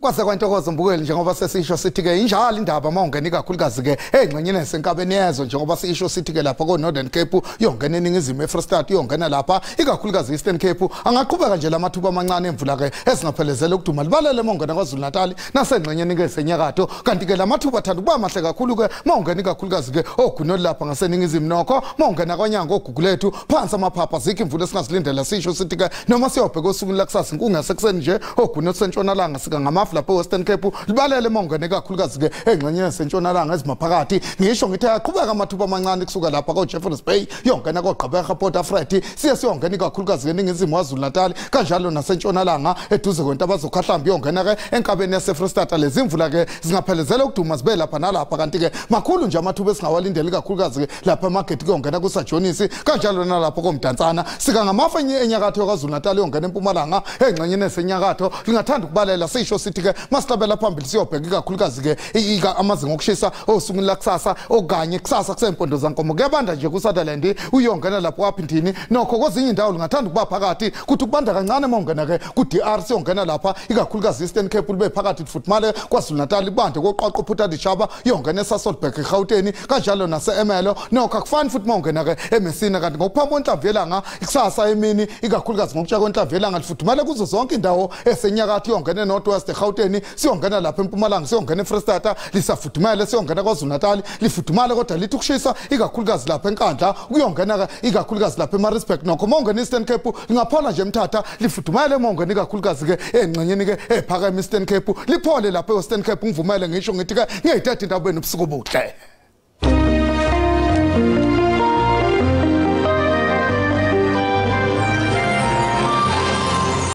Kwase kwantokozo mbukeli njengoba sesisho sithi ke injalo indaba mawungena ikakhulukazi ke engxenyeni esenkabeni yezo njengoba sisho sithi ke lapha ko Northern Cape yongena eningizimu eFree State yongena lapha ikakhulukazi Eastern Cape angaqhubeka nje lamathuba amancane emvula ke esingaphelezela ukuduma libalele mawungena kwaZulu Natal nasengxenyeni ke senyakato kanti ke lamathuba athanda kuba mahle kakhulu ke mawungena ikakhulukazi ke ogunoli lapha ngaseningizimu nokho mawungena kwanyanga ogugulethu phansi amaphapha zikho imvula singazilindela sisho sithi ke noma siyobheka osuku lakusasa inkungasekuseni nje ogunoli sentshonalanga sika ngamafu lapho Western Cape libalele mongene kakhulukazi ke engxenyeni sentshonalanga ezimaphakathi ngisho ngithi yaqhubeka amathuba amancane kusuka lapha ko Jeffreys Bay yongena koGqeberha Port Alfred siyongena kakhulukazi ke ningizimu kwaZulu Natal kanjalo nasentshonalanga eduze kwento abazokhahlambi yongena ke enkabeni yaseFree State lezi imvula ke zingaphelezela ukuduma zibe lapha nalapha kanti ke makhulu nje amathuba esingawalindeli kakhulukazi ke lapha emarket kuyongena kuSajonisi kanjalo nalapha komdantsana sika ngamafa enyakatho kwaZulu Natal yongena empumalanga engxenyeni esenyakatho lingathanda ukubalela sisho sithi ke masihlabela phambili siyobheka kakhulukazi ke amazinga okushisa osuku lakusasa okanye kusasa kusempondo zankomo kuyabanda nje kuSutherland uyongena lapho waphindini nokho kwezinye indawo lingathanda ukuba phakathi kuthi kubanda kancane mongena ke kuDR siyongena lapha ikakhulukazi Eastern Cape libe phakathi futhumale kwaZulu Natal ibande koqaqo phutha dishaba yongena eSasolburg eGauteng kanjalo naseEmelo nokho akufani futhi mongena ke eMessina kanti ngokuphamba kwenhlamvelanga ikusasa emini ikakhulukazi ngokutsha kwenhlamvelanga lifuthumale kuzo zonke indawo esenyakatho yongena eNorthwest eGauteng siyongena lapha eMpumalanga siyongena eFree State lisafudumele siyongena kwaZulu Natal lifudumale kodwa lithi ukushisa ikakhulukazi lapha eNkandla kuyongena ikakhulukazi lapha eMaritzburg nokho mongena Eastern Cape lingaphola nje eMthatha lifudumele mongena ikakhulukazi ke engxenyeni ke ephakeme Eastern Cape liphole lapha eWestern Cape ngivumele ngisho ngithi ke ngiyayithatha indaba enobusuku obuhle.